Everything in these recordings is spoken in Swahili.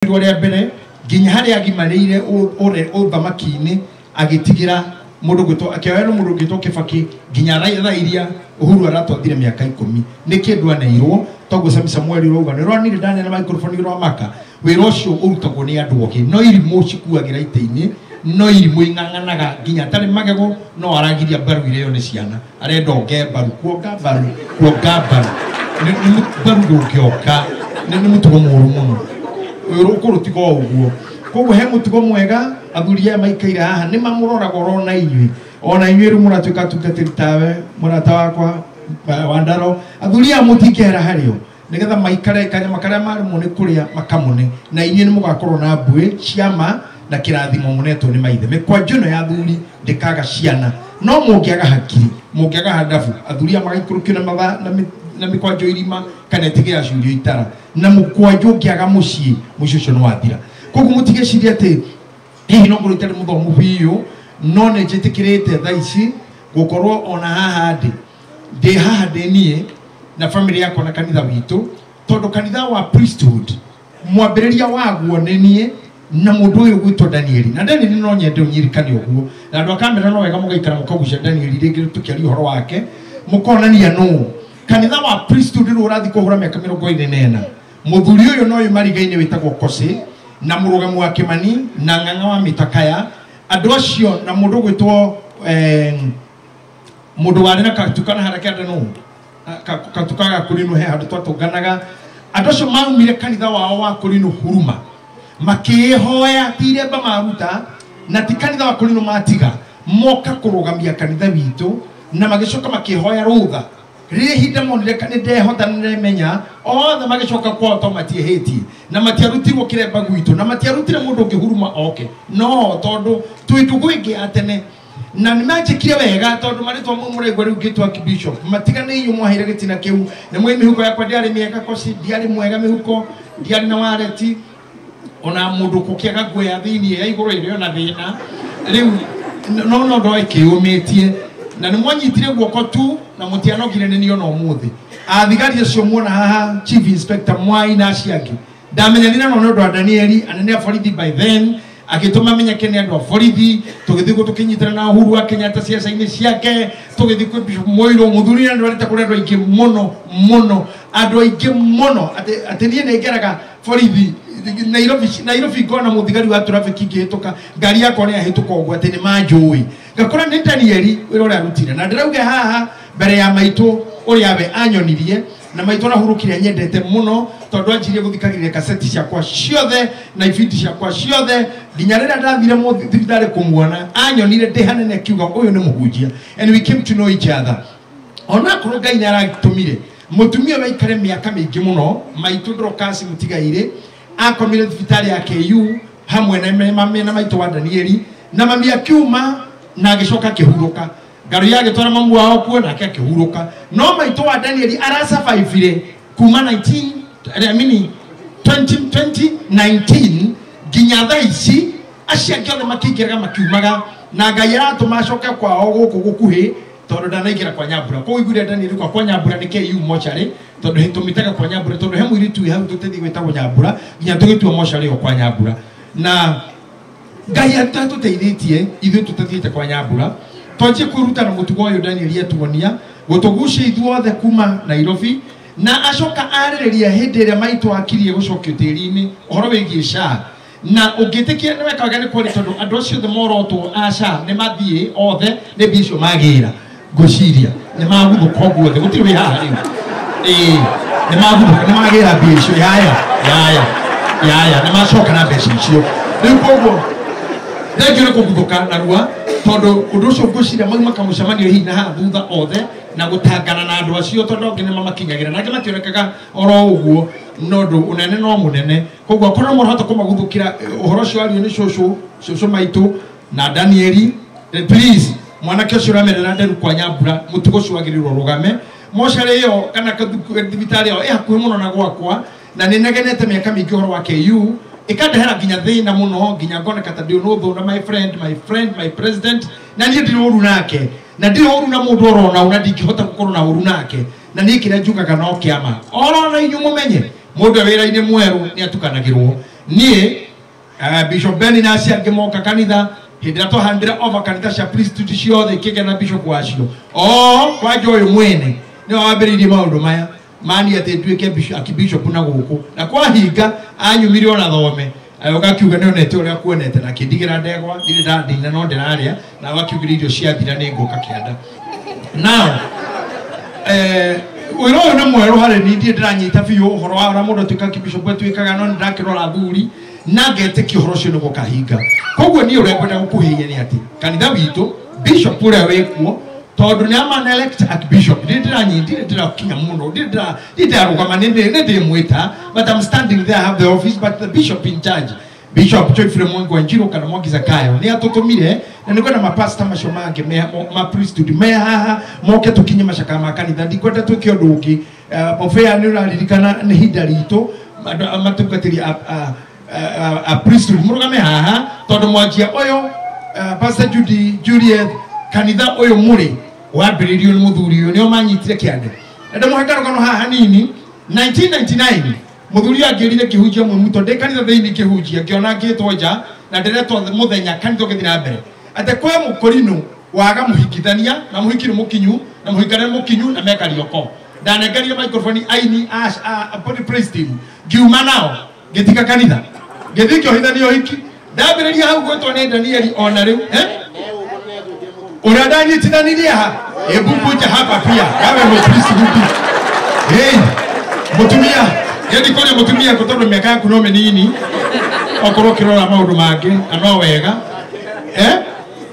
Rĩa mbere nginya harĩa agimarĩire ũthamaki-inĩ agĩtigĩra mũndũ gwĩtwo akĩoya mũndũ gwĩtwo Kibaki nginya thaa iria Uhuru aratwathire mĩaka 10 nĩ kĩndũ aneirwo toguo Sami Samuel rauga nĩ rwanire ndane na microphone rwa maka wĩra ũcio ũrutagwo nĩ andũ ogĩ no irimũ cikuagĩra ite-inĩ no irimũ ing'ang'anaga nginya tarĩ magego no aragiria mbaru ireyo nĩ ciana arenda onge mbaru kuonga mbaru nĩ mbaru ndũngĩoka nĩ mũtugo mũru mũno rutigo uguo koguo he mutigo mwega athuri aya maikaire haha ni mamũroraga ona inyuĩ rĩu mũratuĩka tungatĩri tawe mũrata wakwa Wandaro athuri aya mũtingĩhera harĩo nĩgetha maikare kanyama karĩa marĩmwo nĩ kũrĩa makamũne na inyuĩ nĩ mũgakorwo na mbuĩ ciama na kĩrathimo mũnetwo nĩ maithe mĩkwanjũ ĩno ya athuri ndĩkaga ciana no mũngĩaga hakiri mũngĩaga handabu athuri aya magaikũrũkio na mathaa na mĩkwanjũ irima kana ĩtigĩra ciũrio itara na mũkwanjũ ũngĩaga mũciĩ ũcio nĩ wathira koguo mũtigecirie atĩ hihi no ngorwo itarĩ mũthomu biũ no nĩ njĩtĩkĩrĩte thaa ici gũkorwo ona haha ndĩ haha ndĩ niĩ na famĩlĩ yakwa na kanitha witũ tondũ kanitha wa priesthood mwambĩrĩria waguo nĩ niĩ na mũndũ ũyũ gwĩtwo Danieli na Danieli no nyende ũnyirikane ũguo na andũ a kamera no wega mũgaikara mũkagucia Danieli rĩngĩ tũkĩaria ũhoro wake mũkonania nũ kanitha wa priesthood rĩu ũrathi kũhũra mĩaka 24 mũthuri ũyũ no ũyũ mariga-inĩ wĩtagwo Kosi na mũrũgamu wa Kimani na ng'ang'a wa Mitakaya andũ acio na mũndũ gwĩtwo mũndũ warĩ na katukana haraka nũ katukaga kũrinũ he handũ twatũnganaga andũ acio maumire kanitha wao wa kũrinũ Huruma makĩhoya tiremba maruta na ti kanitha wa kũrinũ matiga moka kũrũgamia kanitha witũ na magĩcoka makĩhoya rũtha rĩrĩa hinda monire kana ndehota nĩmenya othe magĩcoka kwao to matiehĩtie na matiarutirwo kĩremba gwitũ na matiarutire mũndũ ũngĩ Huruma oke no tondũ twĩ ndũgũ ĩngĩ atene na nĩmanjĩkire wega tondũ marĩtwa mũraigua rĩu ngĩtwa Bishop matiganĩirio mwaheire gĩtina kĩu nĩ mwĩ mĩhuko yakwa ndiarĩ mĩega Kosi ndiarĩ mwega mĩhuko ndiarĩ na wareti ona mũndũ kũkĩaga guoya thĩinĩ ya igũrũ ĩrĩ ona thĩna rĩu no ndoĩ kĩũmĩtie na nĩ mwanyitire guoko tu na mũtianogire nĩ niona ũmũthĩ athigari acio muona haha Chief Inspector Mwai na aciangĩ ndamenyanire no nĩ ũndũ wa Danieli anene a borithi by then agĩtũma menyeke nĩ andũ a borithi tũgĩthiĩ tũkĩnyitana na Uhuru wa Kenyatta ciaca-inĩ ciake tũgĩthiĩ kwĩ Bishop Moiro mũthuri na ndwarĩte kũrĩ andũ aingĩ andũ aingĩ mũno atĩ niĩ nĩ ngeraga borithi Nairobi ngona mũthigari wa traffic ingĩhĩtũka ngari yakwa nĩ yahĩtũka ũguo atĩ nĩ manjũĩ ngakora nĩ Danieli wĩra ũrĩa arutire na ndĩrauga haha mbere ya maitũ ũrĩa we anyonirie na maitũ arahurũkire nyendete mũno tondũ anjirie gũthikagĩrĩria kaseti ciakwa ciothe na ibindi ciakwa ciothe nginya rĩrĩa ndathire thibitarĩ kũmuona anyonire ndĩ hanene kiuga ũyũ nĩ mũhunjia and we came to know each other ona korwo Ngai nĩ aratũmire mũtumia waikare mĩaka mĩingĩ mũno maitũ Dorcas Mũtigairĩ akomire thibitarĩ ya KU hamwe na maitũ wa Danieli na mami akiuma na agĩcoka akĩhurũka ngaru yagĩtwara mamu wao kuo nake akĩhurũka no maitũ wa Danieli arasurvive kuma 2019 nginya thaa ici aciake othe makĩingĩraga makiumaga na Ngai aratũma acoke kwao gũkũ gũkuhĩ tondũ ndanaingĩra kwa Nyambura koguo iguire Danieli kwa Nyambura nĩ KU mochari tondũ tũmĩtaga kwa Nyambura tondũ he mũirĩtu hau tũtĩthi gwĩtagwo Nyambura nginya tũgĩtua mochari o kwa Nyambura na Ngai atatũteithĩtie ithuĩ tũtathiĩte kwa Nyambura twanjie kwĩruta na mũtugo ũyũ Danieli atuonia gũtũgucia ithuothe kuma Nairobi na acoka arĩrĩria hĩndĩ ĩrĩa maitũ akirie gũcokio tĩri-inĩ ũhoro wĩgiĩ SHA na ũngĩtĩkia nĩ wekaga nĩ kwĩrĩ tondũ andũ acio othe morotwo a SHA nĩ mathiĩ othe nĩ mbia icio magĩra ngũciria nĩ magũthũka guothe gũtirĩ wĩ haha rĩu nĩ magũthũka nĩ magĩra mbia icio yaya nĩ macoka na mbeca icio rĩu koguo thengio nĩ kũguthũka narua tondũ ũndũ ũcio ngũciria mauma kamũcemanio hihi na haha thutha othe na gũtangana na andũ acio tondũ angĩ nĩ mamakinyagĩra nangĩ mationekaga oro ũguo no ũndũ ũnene no mũnene koguo akorwo mũrahota kũmaguthũkĩra ũhoro ũcio ario nĩ cũcũ maitũ na Danieli please mwanake ũcio ũramerera nderu kwa Nyambura mũtugo ũcio wagĩrĩirwo rũgame mocarĩ ĩyo kana thibitarĩ ĩyo ĩ hakuhĩ mũno na gwakwa na nĩ negenete mĩaka mĩingĩ ũhoro wa KU ikandehera nginya thĩna mũno nginya ngoneka ta ndĩ ũthũ na my president na niĩ ndirĩ ũru nake na ndirĩ ũru na mũndũ orona na ndingĩhota gũkorwo na ũru nake na niĩ kĩrĩa njugaga no kĩama orona inyuĩ mũmenye mũndũ wĩra-inĩ mwerũ nĩ atukanagĩrwo nie Bishop Benny nasi angemoka kanitha hindira to handira over kanitha cia priesthood ciothe kige na bishop wacio kwa joyo mwene ni wabiririe maundu maya mani ati nduike bishop na guku na kwa hinga anyumirio na thome ayoka kiuga ne onete uria kuonete na kindigira ndegwa ndire ndina no ndiraria na wakiugira irio cia thira ni nguka kianda now wero na mwero hare ni ndie ndiranyita biu uhoro wa ora mundu tuika bishop wetu ikaga no ndakirora thuri na ngete kihoro cio nugo kahinga koguo ni ure kwenda gukuhinya ni ati kanitha witu bishop uria wekuo tondu ni ama elect archbishop ndira kinya muno ndira rugama ndi mwita but I'm standing there, I have the office, but the bishop in charge Bishop Geoffrey Mwangi Wanjiru kana Mwangi Zakayo ni atutumire na niko na mapasta macio mange ma priesthood me haha moke tukinye mashaka makanitha ndikwenda tukio nduki mofea ni uraririkana ni hinda rito matungatiri a priesthood murugame haha tondu mwanjia oyo Pastor Juliet kanitha oyo muri wambiririo ni muthuri uyu ni omanyitire kiande nda muhekano kano haha nini 1999 muthuri angirire kihunjia mwe muto de kanitha theini kihunjia kiona ngitwo nja na ndiretwo muthenya kanitha githira mbere ate kwa mukorino waga muhikithania na muhikire mukinyu na muhikane mukinyu na meka rioko ndanengeria microphone aini body praise team giuma nao gitika kanitha githikio hithanio hiki ndambiriria hau gwetwo ni Danieli ona riu uradani tinanilia ha ebukuja hapa pia kawe mpriesthood mutumia yedi kole mutumia kutondo miaka yaku no menini okoro kirora maundu mange ano wega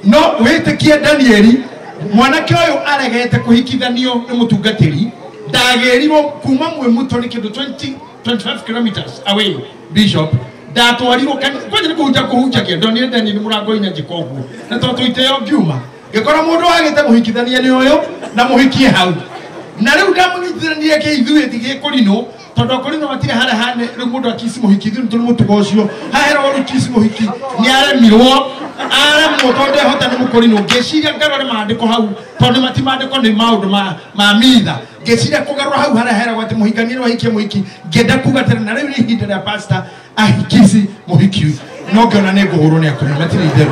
no witikie Danieli mwanake oyo aregete kuhikithanio ni mutungatiri ndagerirwo kuma mwe muto ni kindu 25 kilometers away bishop ndatwarirwo kwani kuhunja kiendo ni ndani ni murango ina jikogu na to tuiteo giuma gekora mundu agite muhikithania ni oyo na muhikie hau na riu ndamunyitithania ke ithuĩ tige kurino tondu kurino matire hare hane riu mundu akisi muhikithio ntu mutugo ucio hahera oru kisi muhiki ni aremirwo tondu ehota ni mukurino ngeciria ngarore maandiko hau tondu matimandiko ni maundu ma mitha ngeciria kugarura hau hare hera gwati muhikanire wahikie muhiki ngenda kuga tena na riu ni ihinda rĩa pastor ahikisi muhiki no ngiona ni nguhurwo ni akuri matire itheru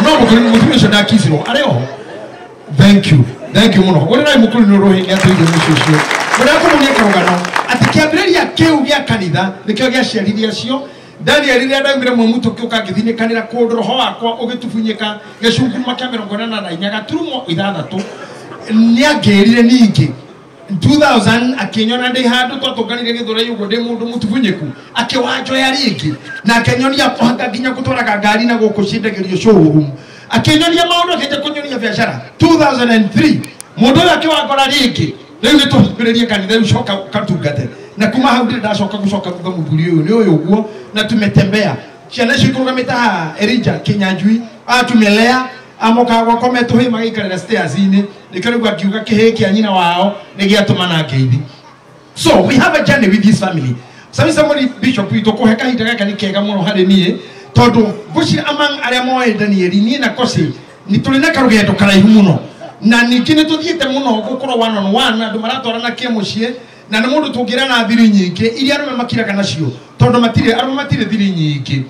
no mukurino mutumia cio ndakisirwo areo thank you muno uri nai mukurino rohinga tuige mucio muria kumunia karugano ati kiambiriria kiu gia kanitha nikio gia ciarithia cio Daniel riria ndaumire mwe muto kiuka ngithinikanira kundu roho wakwa ugitufunyika gicunguruma kia 44 gaturumo 6 ni angirire ningi 2000 akinyona ndi handu twatunganire githura yugo ndi mundu mutufunyiku akiwanjoya ringi na akenyonia kwanga nginya gutwaraga ngari na guku cindagirio showroom akenyonia maundu akije kunyonia biashara 2003 mundu akiwangora ringi riu ni tuhukiririe kanitha ucoka katungate na kuma hau ndi ndacoka gucoka thutha muthuri uyu ni uyu guo na tumetembea ciana cikurugamita Elijah Kinyanjui atumelea amoka gwakome tuhi magikarira stairs ini nikarigwa kiuga kihe kia nyina wao nigiatumana ngeithi. So we have a journey with this family. Somebody bishop ito ko heka hita gaka ni kega muno hari nie tondu guci among aria moe Danieli ni na kosi ni tulina karugendo karaihu muno na nikine tuthiete muno gukoro one on one andu maratwarana kie mucie na nä må ndå tå ngä ra na thiri nyingä iria arå me makiraga nacio tondå matire thiri nyingä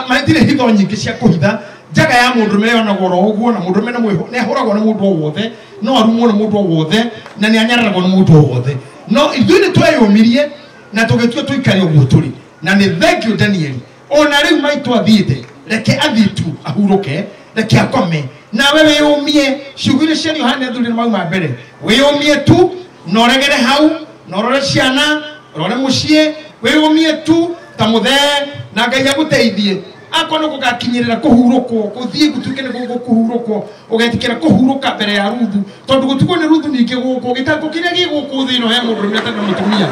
matirä hitho nyingä cia kå hitha njaga ya må ndå me onagwo ro å guo na må ndå me nä ahå ragwo nä må ndå o wothe no arumwo nä må ndå o wothe na nä anyararagwo nä må ndå o wothe no ithuä nä tweyåmirie na tå gä tua tå ikare å guo tå rä na nä thank you Daniel ona rä u maitå athiä te reke athiä tu ahurå ke reke akome nawe wä å mie ciugo iria cia Yohana athuri nä mauma mbere wä å mie tu noregere hau norore ciana rore mucie weyumie tu ta muthee na Ngai aguteithie akono gugakinyirira kuhurukwo kuthie gutuke ne gukuhurukwo ugetikira kuhuruka mbere ya Ruthu tondu gutuko ni Ruthu ningi guku gitango kiria giguku thino he mundu meta na mutumia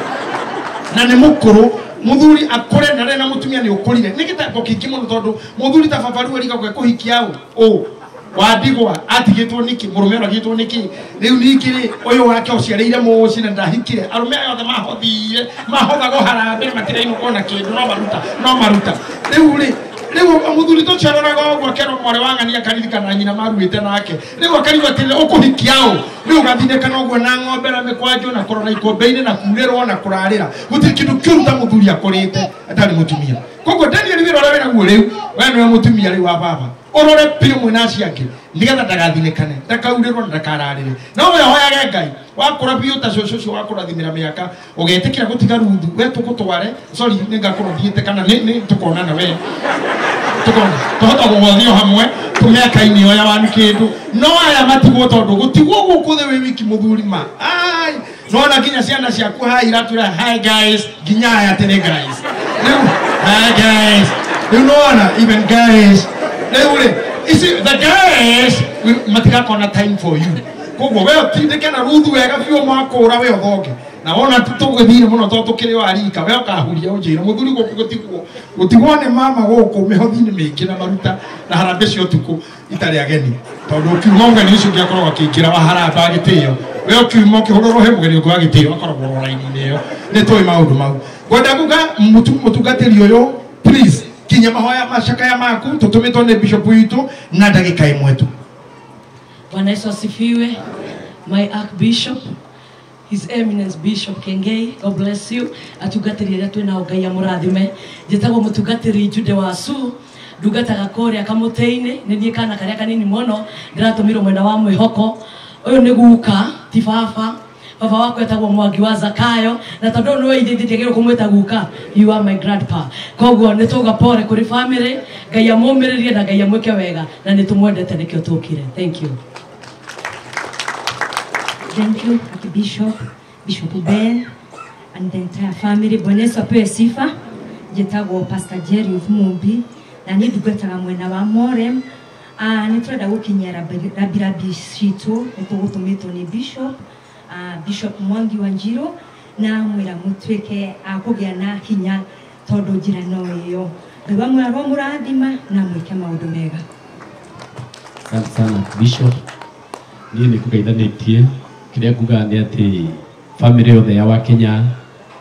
na ni mukuru muthuri akore na mutumia ni ukurire ni gitango kingi muno tondu muthuri ta babaru ariga gwe kuhikia u wadigwa atigitwo niki murume aragitwo niki riu nikiri uyu wake uciareire muci na ndahikire arume yothe mahothire mahothago harambe matire ino kona kindu no maruta riu ri Leo amudhuri to charora go kero more wanga ni akaririka na nyina maruite nake. Leo akariwa tele ukuhikiao. Leo gathinde kana ogwo na ng'ombe na mekwajo na korora ikombe-ini na kurerwo na kurarira. Guti kindu kiruta muthuri akorete atari mutumia. Kogo Daniel wira ora wena guo riu. We no mutumia riu wa baba. Orore pire mwina ciake. Nigetha ndagathinekane. Ndakaurerwo ndakararire. No we hoyage Ngai. Wakora biyo ta coco wakurathimira miaka ugetikira gutiga ruthu we tukutware sorry ningakurothiete kana ni tukona na we tukona tuhota gugothio hamwe tumeka ini oya wanu kindu no aya matigwo tondu gutigwo gukuthe we wiki muthuri ma ai no na ginya ciana ciaku hai iratura hi guys ginya aya tene guys hi guys you know even guys is it the guys matiga kona time for you kogo we tindike na ruthu wega biyo makura we othoge na wona tutugithire muno to tukiri warika we okahuria unjira muthuri gutigwo ni mama guku mihothini mingi na maruta na harambe cio tuku itari ageni tondu kiumonga ni icio giakorwo akingira wa haramba agitio we okiumo kihururo he mugeni uko agitio akorwo raini iyo ni toi maundu mau gwenda kuga mutungatiri uyu please kinya mahoya macakaya maku tutumitwo ni bishop witu na ndagika imwe tu. Bwana Yesu asifiwe. My Archbishop, His Eminence Bishop Kengei, God bless you. Atugatiri ya twina Ngai amurathime. Jetagwo mutugatiri Jude wasu. Ndugataga koria kamuteine nithie kana karia kanini muno ndiratumiro mwenda wa mwihoko. Uyu ni guka ti baba. Baba wako etagwo Mwangi wa Zakayo na tondu no ithithigirwo kumwita guka. You are my grandpa. Koguo ni tuga pore kuri family. Ngai amumiririe na Ngai amwike wega na nitumwendete nikio tukire. Thank you. Thank you, Archbishop, Bishop Ben, and the entire family. Bwana Yesu apewe sifa. Jetagwo Pastor Jerry Mumbi na ni ndugataga mwena wa Morem. Niturenda gukinyira rabirabi citu nitugutumitwo ni Bishop Bishop Mwangi wa Njiro na mwira mutwike akugia na hinya tondu njira no iyo. Ngai mwaro murathima na mwike maundu mega. Asante sana Bishop. Niĩ nĩ kũgeithanĩtie kĩrĩa nguga nĩ atĩ family yothe ya Wakenya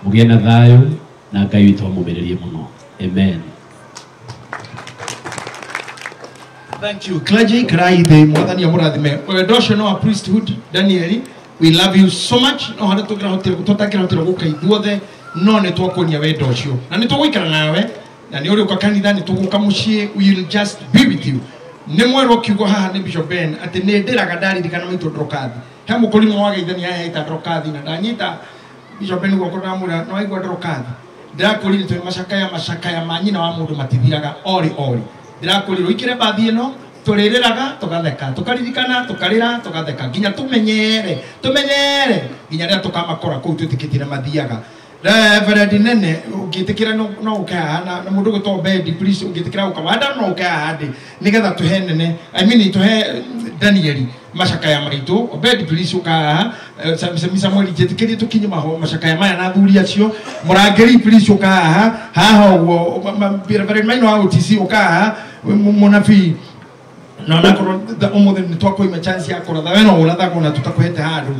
mũgĩe na thayũ na Ngai witũ amũmĩrĩrie mũno. Amen. Thank you. Clergy, Kraide, Mwathani amurathime. Wewe no priesthood, Danieli, we love you so much. No hana tugira hotira tutakira hotira guka ithuothe no ne twakonia wendo ucio. Na ne tugwikara nawe na ne uri kwa kanitha ne tuguka mucie, we will just be with you. Nĩ mwerwo kiugo haha nĩ Bishop Ben atĩ nĩ ndĩraga ndaririkana maitũ Ndrokathi he mũkũrimo wa geithania he ita Ndrokathi na ndanyita Bishop Ben guoko ndamwĩra no aigua Ndrokathi ndĩrakũrire twĩ macakaya ma nyina wa mũndũ matithiraga ori ndĩrakũrire ũikĩre mbathi ĩno tũrĩrĩraga tũgatheka tũkaririkana tũkarĩra tũgatheka nginya tũmenyere nginya rĩrĩa tũkamakora kũu twĩtĩkĩtie mathiaga Reverend nene ungitikira no ukaha na mundu gutwa bed please ungitikira ukawanda no ukaha ndi nigetha tuhe nene I mean tuhe Danieli macakaya maitu bed please ukaha samisa mweli jitikiri tukinye maho macakaya maya na thuri acio murangeri please ukaha haha ugo Reverend maino wa UTC ukaha munafi no nakoro umuthe ni twakoima chance ya kuratha we no uratha kuna tutakuhete handu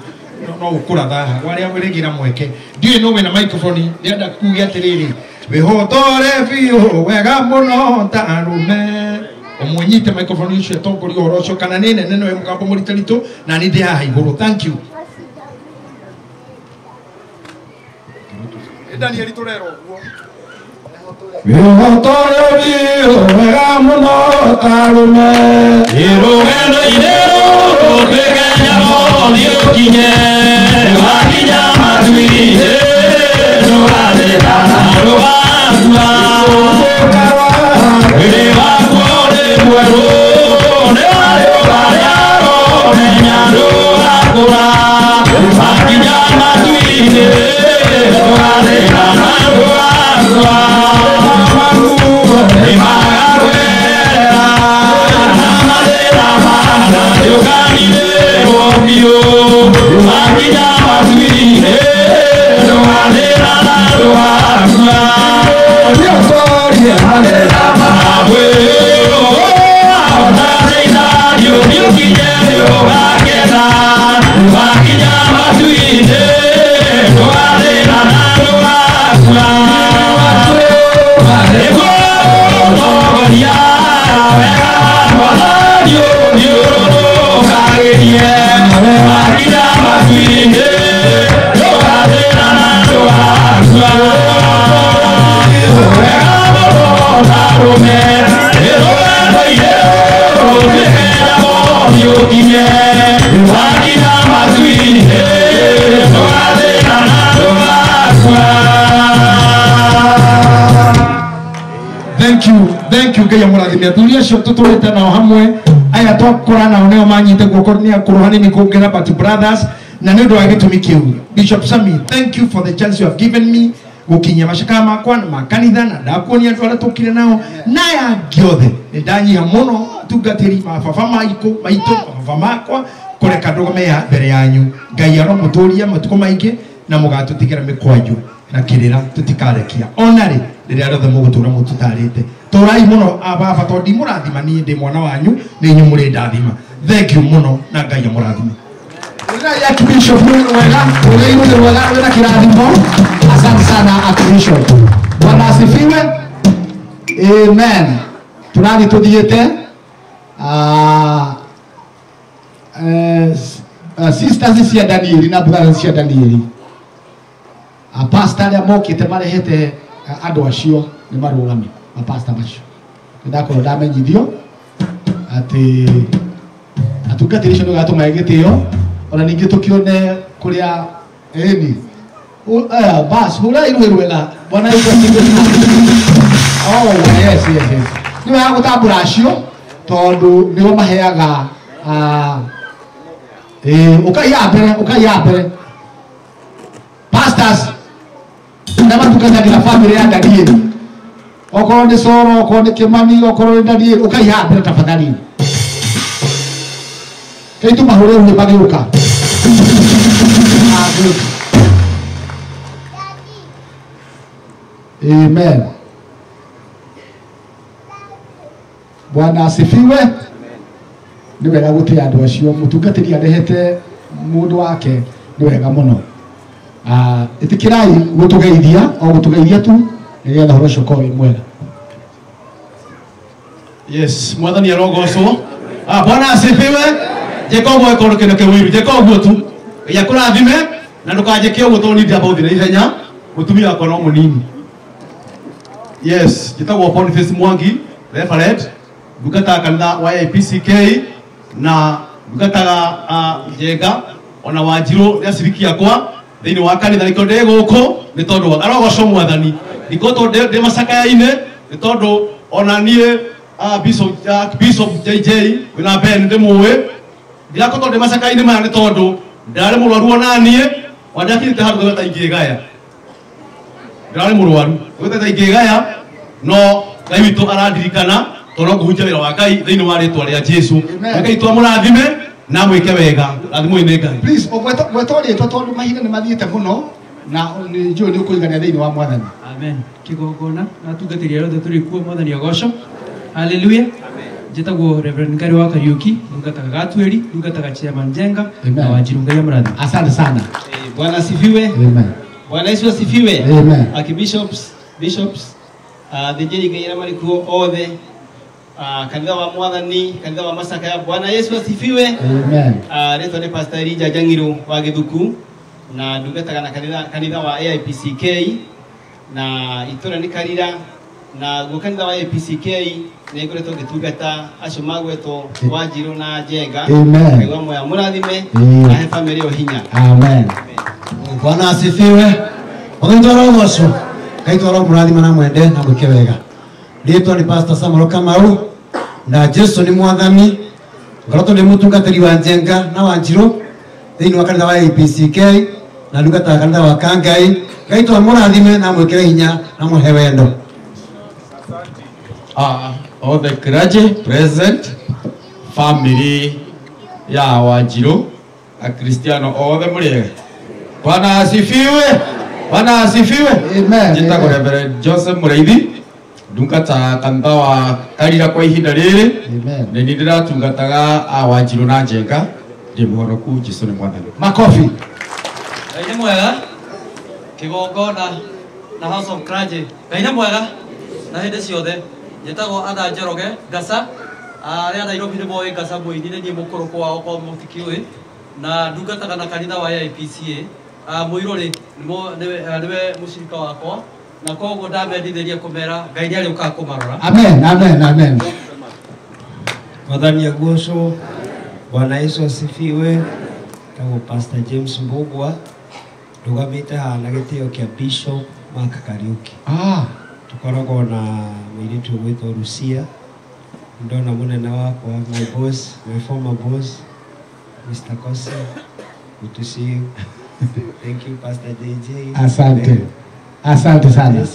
no ukuratha waria wiregira mweke ndiye no we na microphone ndienda kugia atiriri wihotore biu wega muno tarume omwenyite microphone icio tongori orocio kana nene nene we mugambo muritarito na ni ndi haha iguru. Thank you. Daniel Torero wihotore biu wega muno tarume irugendo irero kweganya Kinye, wakija matuine, nuade dana ruwa, wele wakone muero, ne wale wakayaro, nenyaro akura, wakija matuine, nuade dana ruwa, ne magarwera, namade ramana, yoganile. Yo, Maria, Maria, Maria, Thank you gaya murathimia turia cio tuturite nao hamwe aya twakora nao neo manyite guoko ni akuruhani ni kuongera but brothers na nä å ndå wa gä tå mi kä u Bishop Sami, thank you for the chance you have given me gå kinyia macakaya makwa na makanitha na ndakuonia andå arä a tå kire nao na yangä othe nä ndanyia må no tungatä ri mababa maitå mababa makwa kå reka ndå meya mbere yanyu Ngai aro må tå ria matukå maingä na må gatå tigä ra mä kwanjå na kä rä ra tå tikarekia ona rä rä rä a rothe må gå tå ra må tutarä te tå rai må no ababa tondå ndimå rathima niä ndä mwana wanyu nä inyuä må rä ndathima thank you må no na Ngai amå rathime Archbishop wega ule wega wena kirathimo. Asante sana Archbishop. Bwana asifiwe. Amen. Tunani tuthiete sisters cia Danieli na brothers cia Danieli. Pastor ya mokite marehete andu acio ni marugami pastor macio. Ndakorwo ndamenyithio ati atungatĩri cio gatuma gĩtĩo ona ningĩ tukione kuria eni bas hula irwela bwana yuko yes ni wa gutambura acio tondu niwo maheaga ukaiya mbere pastors na matukanyagira family ya Danieli okorwo ni Soro okorwo ni Kimani okorwo ni Danieli ukaiya mbere tafadhali kaitu mahore ule bageuka. Amen. Bwana asifiwe. Ni wega gutia andu acio mutungatiri arehete mundu wake ni wega muno. Itikirai gutugeithia o gutugeithia tu nigetha horo cio korwo mwega. Yes, mwathani arogocwo. Bwana asifiwe. Jekobo ekoro kino ke wiru Jekobo tu ya kurathime na ndukajeke uguo to nindi about na ihenya mutumia wako no munini. Yes, jitagwo Boniface Mwangi referent ndukata kanitha wa APCK na ndukataga Njenga ona Wanjiru ya ciriki yakwa thiini wa kanitha riko ndi guku ni tondu arogocwo mwathani riko to ndi macakaya-ine ni tondu ona nie Bishop JJ wina Ben ndi muwe ndirakoto ndi macaka-inĩ maya nĩ tondũ ndarĩ mũrwaru ona niĩ wandakĩte handũ gweta ingĩgaya ndarĩ mũrwaru gweta ingĩgaya no Ngai witũ arandirikana tondũ ngũhunjia wĩra wa Ngai thĩinĩ wa rĩtwa rĩa Jesũ Ngai twamũrathime na mwĩke wega rathimwo-inĩ Ngai. Please gwetwo rĩtwa tondũ mahinda nĩ mathiĩte mũno na nĩ njũĩ nĩ ũkũigania thĩinĩ wa Mwathani. Amen. Kĩgongona na atungatĩri arĩa othe tũrĩ kuo Mwathani agocwo. Hallelujah. Jitagwo Reverend Ngari wa Kariuki, ndungataga Gatweri, ndungataga Chairman Njenga na Wanjiru. Ngai amũrathime. Asante sana. Bwana asifiwe. Amen. Bwana Yesu asifiwe. Amen. Bishops, thĩnjĩri Ngai arĩa marĩ kuo othe, kanitha wa Mwathani, kanitha wa Macakaya. Bwana Yesu asifiwe. Amen. Rĩtwa nĩ Pastor Elijah Njang'irũ wa Gĩthuku na ndungataga na kanitha wa AIPCK na itũra nĩ Karira na gukanitha wa APCK nä ngoretwo ngĩtungata acio magwetwo Wanjiru na Njenga. Ngai wa moya mũrathime na he family yo hinya. Amen. Bwana asifiwe. Onithoro goco Ngai twaro mũrathima na mwende na mwĩke wega. Rĩtwa nĩ Pastor Samuel Kamau na Jesũ nĩ mwathani ngoretwo ndĩ mũtungatĩri wa Njenga na Wanjiru thĩinĩ wa kanitha wa APCK na ndungataga kanitha wa Kangai. Ngai twamũrathime na mwĩkĩre hinya na mũhe wendo. All the clergy present, family ya Wanjiru, Akristiano othe mũrĩega. Bwana asifiwe. Bwana asifiwe. Amen. Njĩtagwo Reverend Joseph Mũraithi, ndungata kanitha wa Karira kwa ihinda rĩrĩ. Amen. Na nĩ ndĩratungataga Wanjiru na Njenga. Ndĩ mũhonoku Jesũ nĩ mwathani. Makofi. Ngai nĩ mwega. Kĩgongona na House of Clergy. Ngai nĩ mwega na hĩndĩ ciothe. Njĩtagwo Atha Njoroge Ngasa, arĩa Nairobi nĩ moĩ Ngasa mũini nĩ niĩ mũkũrũ kwao kwa mũtikĩũĩ na ndungataga na kanitha wa AIPCA. Mũirũrĩ nĩwe mũcirika wakwa na koguo ndamendithĩria kũmera Ngai nĩ arĩ ũkaga kũmarora. Amen, amen, amen. Mwathani agocwo. Bwana Yesu asifiwe. Kama Pastor James Mbugwa rugamite haha na gĩtĩo kĩa Bishop Mark Kariuki. Tukoragwo na mũirĩtu gwĩtwo Lucia. Ndona mũnene wakwa, my boss, my former boss, Mr. Kosi. Good to see you. Thank you, Pastor JJ. Asante. Asante sana.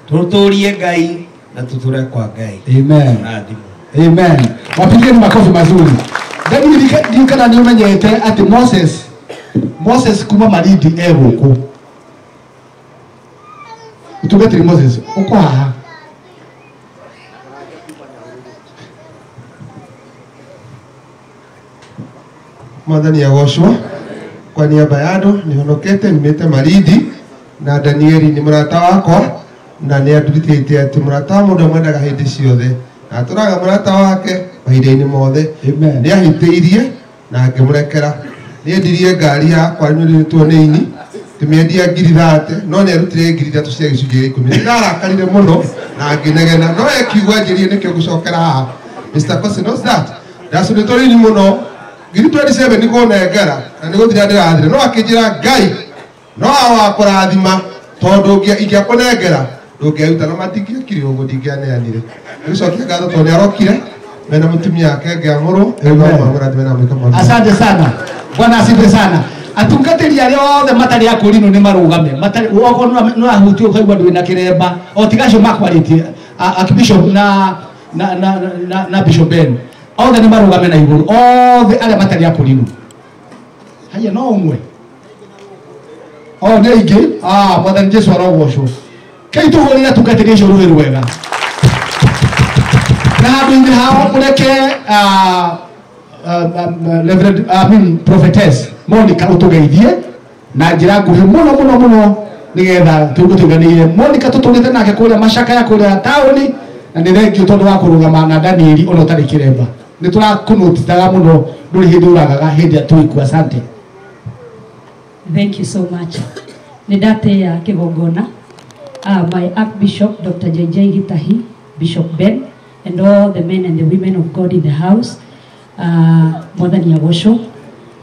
Tuturie Ngai na tuture kwa Ngai. Amen. Amen. Wapigeni makofi mazuri. Ndani kana ni umenyete ati Moses kuma Marindi egũkũ. Utugetiri Moses uko haha. Mwathani agocwo. Kwa niaba ya andũ nĩhonokete nimĩte Marindi na Danieli nĩ mũrata wakwa na nĩ andutĩte atĩ mũrata wa mũndũ mwendaga hĩndĩ ciothe na tũraga mũrata wake mahinda-inĩ mothe. Nĩ ahitĩirie na ngĩmũrekera. Nĩ endirie ngari yakwa nĩũrĩtwo nĩ ini ngĩmĩendia ngiri 30 no nĩ arutire ngiri 3 cia gĩcunjĩ gĩa 10. Nĩ ndarakarire mũno na ngĩnegena no ekiuga njĩrie nĩkĩo ngũcokera haha. Mr. Kosi knows that. Ndacũnĩtwo nini mũno ngiri 27 nĩ kũnengera na nĩ gũthira ndĩrathire no akĩnjĩra Ngai no awa kũrathima tondũ ingĩakũnengera ndũngĩaruta na matingĩekire ũguo ndingĩaneanire. Nĩgũcokia ngatho tondũ nĩ arokire mena mũtumia yake ngĩamũrwo. Asante sana. Bwana asifiwe sana. Atungatĩri arĩa othe matarĩ akũrinũ nĩ marũgame. Woko no ahutio ũkaigua ndũrĩ na kĩremba. O tiga acio makwarĩtie Archbishop na Bishop Ben. Othe nĩ marũgame na igũrũ. Othe arĩa matarĩ akũrinũ. Haya no ũmwe. Nĩ aingĩ. Mwathani Jesũ arogocwo. Kei tũhũrĩre atungatĩri acio rũhĩ rwega. Na handũ-inĩ hao mũreke Prophetess Monica ũtũgeithie na njĩra nguhĩ mũno nĩgetha tũgũtũganĩire. Monica tũtũrĩte nake kũrĩa macakaya kũrĩa taũni na nĩ thengio tondũ wa kũrũgama na Danieli ona ũtarĩ kĩremba. Nĩ tũrakũnotithaga mũno ndũrĩ hĩndĩ ũragaga hĩndĩ ya tũiku. Asante. Thank you so much. Nĩndatĩa kĩgongona. My Archbishop Dr. JJ Gitahi, Bishop Ben, and all the men and the women of God in the house. Mwathani agocwo.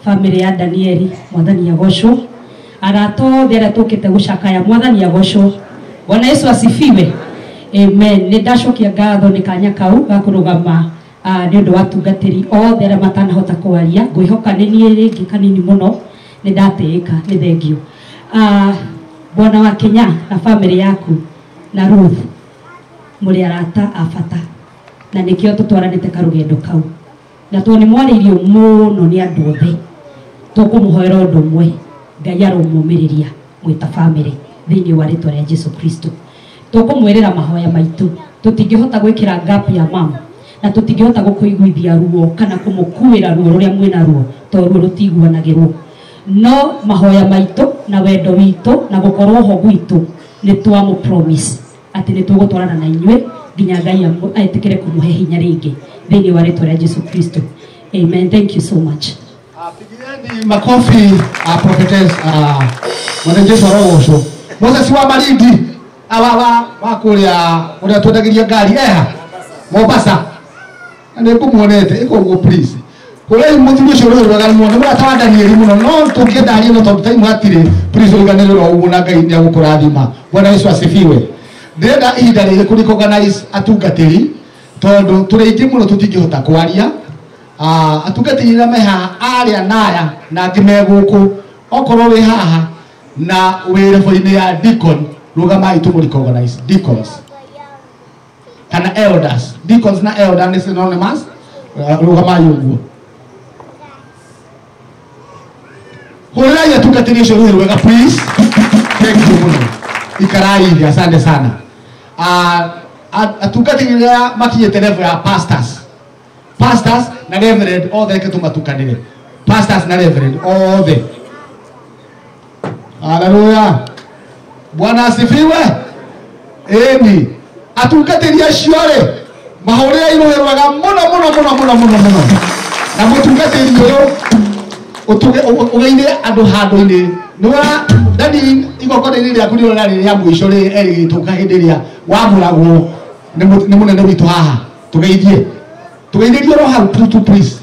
Family ya Danieli, Mwathani agocwo. Arata othe arĩa tũkĩte gũcakaya, Mwathani agocwo. Bwana Yesu asifiwe. Amen. Nĩndacokia ngatho nĩ kanya kau ga kũrũgama nĩ ũndũ wa atungatĩri othe arĩa matanahota kwaria. Ngwĩhoka nĩ niĩ rĩngĩ kanini mũno nĩndatĩĩka. Nĩ thengio. Bwana wa Kenya na family yaku na Ruth mũrĩ arata a bata na nĩkĩo tũtwaranĩte karũgendo kau na tondũ nĩ mwarĩirio mũno nĩ andũ othe tũkũmũhoera ũndũ ũmwe Ngai aromũmĩrĩria mwĩta family thĩinĩ wa rĩtwa rĩa Jesũ Kristo. Tũkũmwĩrĩra mahoya maitũ tũtingĩhota gwĩkĩra gap ya mama na tũtingĩhota gũkũiguithia ruo kana kũmũkuĩra ruo rũrĩa mwĩna ruo tondũ ruo rũtiguanagĩrwo. No mahoya maitũ na wendo witũ na gũkorwo ho gwitũ nĩ twamũ promise atĩ nĩ tũgũtwarana na inyuĩ nginya Ngai etĩkĩre kũmũhe hinya rĩngĩ thĩinĩ wa rĩtwa rĩa Jesũ Kristo. Amen. Thank you so much. Pigeni makofi Prophetess Mwathani Jesũ arogocwo. Moses wa Marindi wa kũrĩa ũrĩa twendagĩria ngari Mombasa. Nĩ ngũmuonete ĩkũguo please. Kũrĩa mũthuri ũcio rũrũ rwega mũno nĩ mũrata wa Danieli mũno no tũngĩendaria no tondũ time hatirĩ please ũiganĩrĩrwo ũguo na Ngai nĩ agũkũrathima. Bwana Yesu asifiwe. Ndĩrenda ihinda rĩrĩ kũrecognize atungatĩri tondũ tũrĩ aingĩ mũno tũtingĩhota kwaria. Atungatĩri arĩa me haha arĩa naya na angĩ me gũkũ okorwo wĩ haha na wĩ level-inĩ ya deacon rũgamai tũmũ-recognize deacons kana elders. Deacons na elder nĩ synonymous. Rũgamai ũguo. Hũrĩrai atungatĩri acio rũhĩ rwega please. Thank you mũno. Ikarai, asante sana. Atungatĩri arĩa makinyĩte level ya pastors na reverend othe reke tũmatukanĩre. Pastors na reverend othe. Hallelujah. Bwana asifiwe. Eni. Atungatĩri acio rĩ mahũrĩrai rũhĩ rwega mũno na mũtungatĩri ũyũ ũgeithie andũ handũ-inĩ Nwa dadi igokore riri akuri ona riri ya mwisho ri eri tuka hindiria wamuragwo ni munene witu haha tugeithie ro hau to please.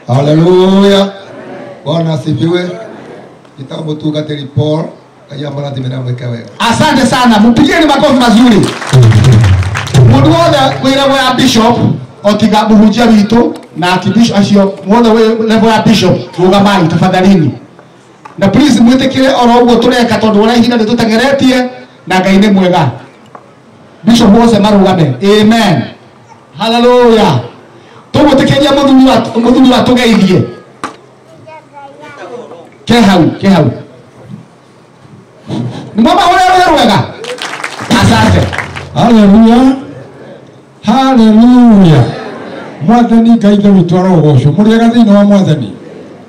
Haleluya. Bwana asifiwe. Kitabu tugateri Paul kaya mradi mnamweka wewe. Asante sana, mpigieni makofi mazuri. Mundu wothe wira wa bishop otiga buhunjia witu na akibishop acio wothe level ya bishop rugamai tafadhalini. Na please mwitikire oro ugo tureka tondu ora ihinda nitutengeretie na Ngai ni mwega. Bishop wose marugame. Amen. Hallelujah. Tumutekeria muthuri wa tugeithie. Kehau. Ni mama hore wega. Asante. Haleluya. Mwathani Ngai tha witu arogocwo muriega thiini wa mwathani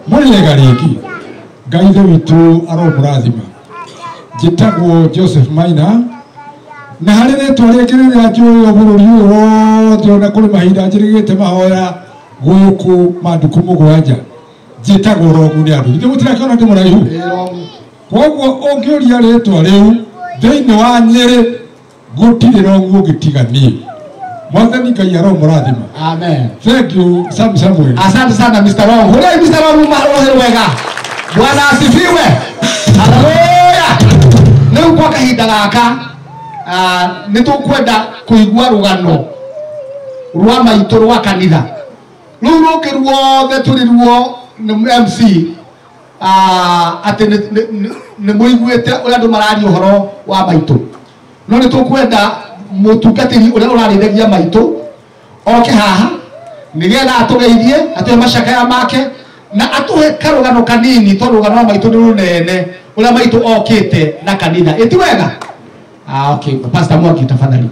muriega riki Ngai tha witu aromurathima njitagwo Joseph Maina na hari ritwa ringi riria njuĩ bururi uyu wothe ona kuri mahinda njirigite mahoya guku manduku mugwanja njitagwo Rogu ni andu ithe mutirakiona ndi muraihu koguo ungiuria ritwa riu thiini wa Nyeri gutiri Rogu ungitigani. Mwathani Ngai aromurathima. Amen. Thank you Samuel. Asante sana Mr. Rogu. Hore Mr. Rogu marohe wega. Bwana asifiwe. Haleluya. Leo kwa kahinda gaka nitukwenda kuigua rugano rwa maitu rwa kanitha. Riu ruki ruothe turi ruo ni MC ati ni muiguite uria andu mararia uhoro wa maitu. No nitukwenda mutungatiri uria urarithagia maitu oke haha nigetha atugeithie atuhe macakaya make na atuhe karugano kanini tondu rugano maitu ni runene uria maitu okite na kanitha iti wega. Okay, Pastor Mwangi tafadhali.